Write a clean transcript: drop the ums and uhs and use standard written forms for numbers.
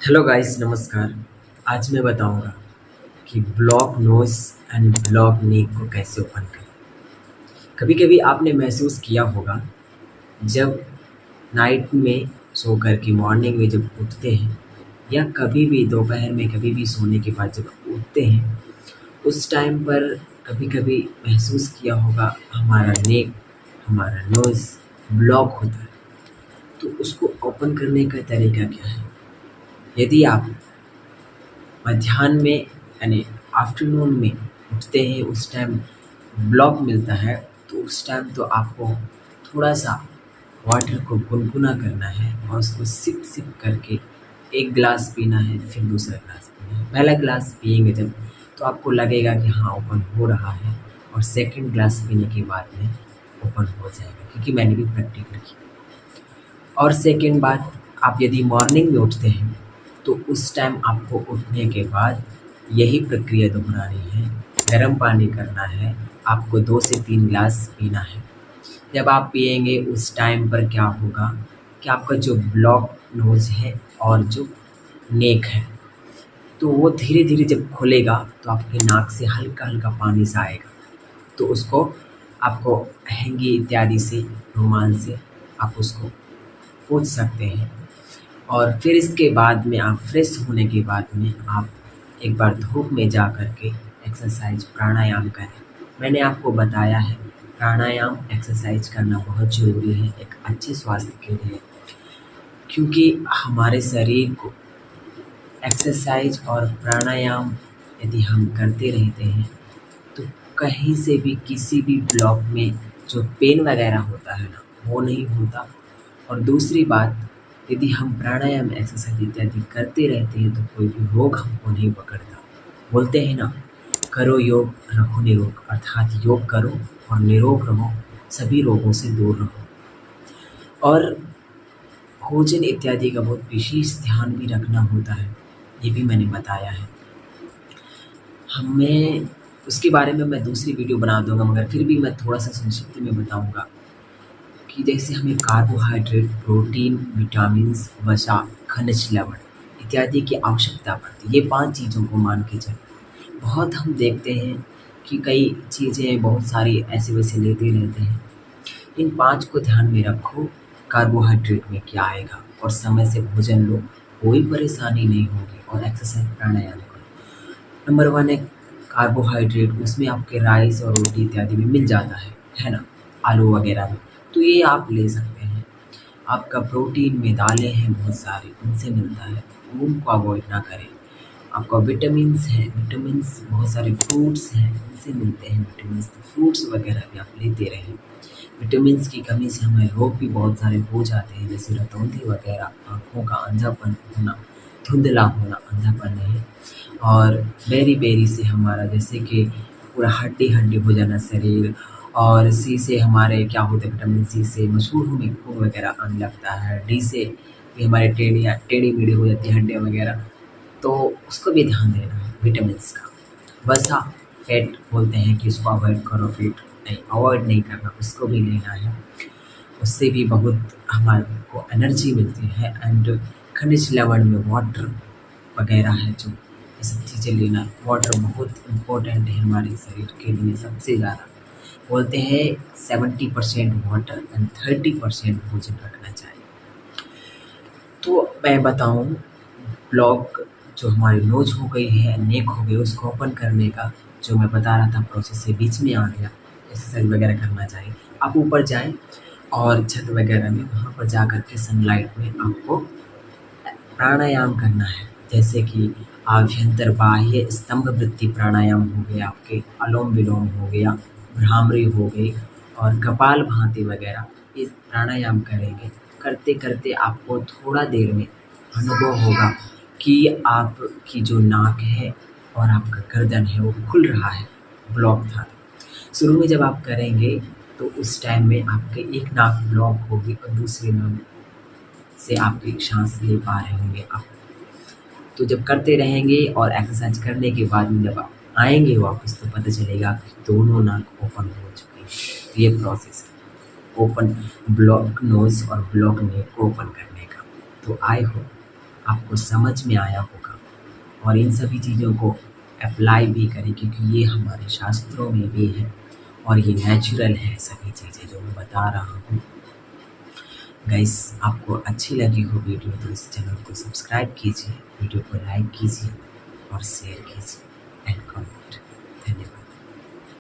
Hello guys, नमस्कार। आज मैं बताऊंगा कि ब्लॉक नोज एंड ब्लॉक नेक को कैसे ओपन करें। कभी कभी आपने महसूस किया होगा, जब नाइट में सो कर के मॉर्निंग में जब उठते हैं, या कभी भी दोपहर में कभी भी सोने के बाद जब उठते हैं, उस टाइम पर कभी कभी महसूस किया होगा हमारा नेक, हमारा नोज ब्लॉक होता है। तो उसको ओपन करने का तरीका क्या है? यदि आप मध्याह्न में यानी आफ्टरनून में उठते हैं, उस टाइम ब्लॉक मिलता है, तो उस टाइम तो आपको थोड़ा सा वाटर को गुनगुना करना है और उसको सिप सिप करके एक गिलास पीना है, फिर दूसरा गिलास पीना है। पहला गिलास पिएंगे जब, तो आपको लगेगा कि हाँ, ओपन हो रहा है, और सेकंड गिलास पीने के बाद में ओपन हो जाएगा, क्योंकि मैंने भी प्रैक्टिकल किया। और सेकंड बात, आप यदि मॉर्निंग में उठते हैं, तो उस टाइम आपको उठने के बाद यही प्रक्रिया दोहरानी है। गर्म पानी करना है, आपको 2 से 3 गिलास पीना है। जब आप पिएंगे उस टाइम पर क्या होगा कि आपका जो ब्लॉक नोज़ है और जो नेक है, तो वो धीरे-धीरे जब खुलेगा, तो आपके नाक से हल्का-हल्का पानी सा आएगा। तो उसको आपको हैंकी इत्यादि से, रुमाल से आप उसको पोंछ सकते हैं। और फिर इसके बाद में आप फ्रेश होने के बाद में आप एक बार धूप में जा कर के एक्सरसाइज प्राणायाम करें। मैंने आपको बताया है, प्राणायाम एक्सरसाइज करना बहुत ज़रूरी है एक अच्छे स्वास्थ्य के लिए, क्योंकि हमारे शरीर को एक्सरसाइज और प्राणायाम यदि हम करते रहते हैं, तो कहीं से भी किसी भी ब्लॉक में जो पेन वगैरह होता है ना, वो नहीं होता। और दूसरी बात, यदि हम प्राणायाम एक्सरसाइज इत्यादि करते रहते हैं, तो कोई भी रोग हमको नहीं पकड़ता। बोलते हैं ना, करो योग रहो निरोग, अर्थात योग करो और निरोग रहो, सभी रोगों से दूर रहो। और भोजन इत्यादि का बहुत विशेष ध्यान भी रखना होता है, ये भी मैंने बताया है। हमें उसके बारे में मैं दूसरी वीडियो बना दूंगा, मगर फिर भी मैं थोड़ा सा संक्षिप्त में बताऊंगा कि जैसे हमें कार्बोहाइड्रेट, प्रोटीन, विटामिन्स, वसा, खनिज लवण इत्यादि की आवश्यकता पड़ती है। ये 5 चीज़ों को मान के चलें। बहुत हम देखते हैं कि कई चीज़ें बहुत सारी ऐसे-वैसे लेते रहते हैं। इन 5 को ध्यान में रखो, कार्बोहाइड्रेट में क्या आएगा, और समय से भोजन लो, कोई परेशानी नहीं होगी, और एक्सरसाइज प्राणायाम करो। नंबर 1 है कार्बोहाइड्रेट, उसमें आपके राइस और रोटी इत्यादि में मिल जाता है ना? आलू वगैरह में, तो ये आप ले सकते हैं। आपका प्रोटीन में दालें हैं बहुत सारी, उनसे मिलता है, उनको अवॉइड ना करें। आपका विटामिन्स हैं, विटामिन्स बहुत सारे फ्रूट्स हैं, उनसे मिलते हैं विटामिन्स, तो फ्रूट्स वगैरह भी आप लेते रहें। विटामिन्स की कमी से हमें रोग भी बहुत सारे हो जाते हैं, जैसे रतौंधी वगैरह, आँखों का अंधापन होना, धुंधला होना, अंधापन नहीं। और बेरी-बेरी से हमारा जैसे कि पूरा हड्डी-हड्डी हो जाना शरीर, और सी से हमारे क्या होता है, विटामिन सी से मसूड़ों में खून वगैरह आने लगता है। डी से भी हमारे टेढ़ी-मेढ़ी हो जाती है हड्डियाँ वगैरह, तो उसको भी ध्यान देना है विटामिन्स का। वसा, फैट बोलते हैं कि उसको अवॉइड करो, फैट नहीं, अवॉइड नहीं करना, उसको भी लेना है। उससे भी बहुत हमारे को एनर्जी मिलती है। एंड खनिज लवण में वाटर वगैरह है, जो ये सब चीज़ें लेना, वाटर बहुत इम्पोर्टेंट है हमारे शरीर के लिए सबसे ज़्यादा। बोलते हैं 70% वाटर एंड 30% भोजन रखना चाहिए। तो मैं बताऊँ, ब्लॉक जो हमारी नोज हो गई है, नेक हो गई, उसको ओपन करने का जो मैं बता रहा था प्रोसेस से बीच में आ गया। एक्सरसाइज वगैरह करना चाहिए। आप ऊपर जाएँ और छत वगैरह में वहाँ पर जा कर के सनलाइट में आपको प्राणायाम करना है। जैसे कि आभ्यंतर बाह्य स्तंभ वृत्ति प्राणायाम हो गया, आपके अनुलोम-विलोम हो गया, भ्रामरी हो गई, और कपालभाति वगैरह, ये प्राणायाम करेंगे। करते-करते आपको थोड़ा देर में अनुभव होगा कि आपकी जो नाक है और आपका गर्दन है वो खुल रहा है, ब्लॉक था। शुरू में जब आप करेंगे, तो उस टाइम में आपके एक नाक ब्लॉक होगी और दूसरी नाक से आपकी सांस ले पा रहे होंगे आप। तो जब करते रहेंगे और एक्सरसाइज करने के बाद में जब आप आएँगे वापस, तो पता चलेगा कि दोनों नाक ओपन हो चुकी है। तो ये प्रोसेस है ओपन ब्लॉक नोज़ और ब्लॉक नेक को ओपन करने का। तो आई होप आपको समझ में आया होगा और इन सभी चीज़ों को अप्लाई भी करें, क्योंकि ये हमारे शास्त्रों में भी है और ये नेचुरल है सभी चीज़ें जो मैं बता रहा हूँ। गाइस, आपको अच्छी लगी हो वीडियो तो इस चैनल को सब्सक्राइब कीजिए, वीडियो को लाइक कीजिए और शेयर कीजिए एंड कमेंट। धन्यवाद।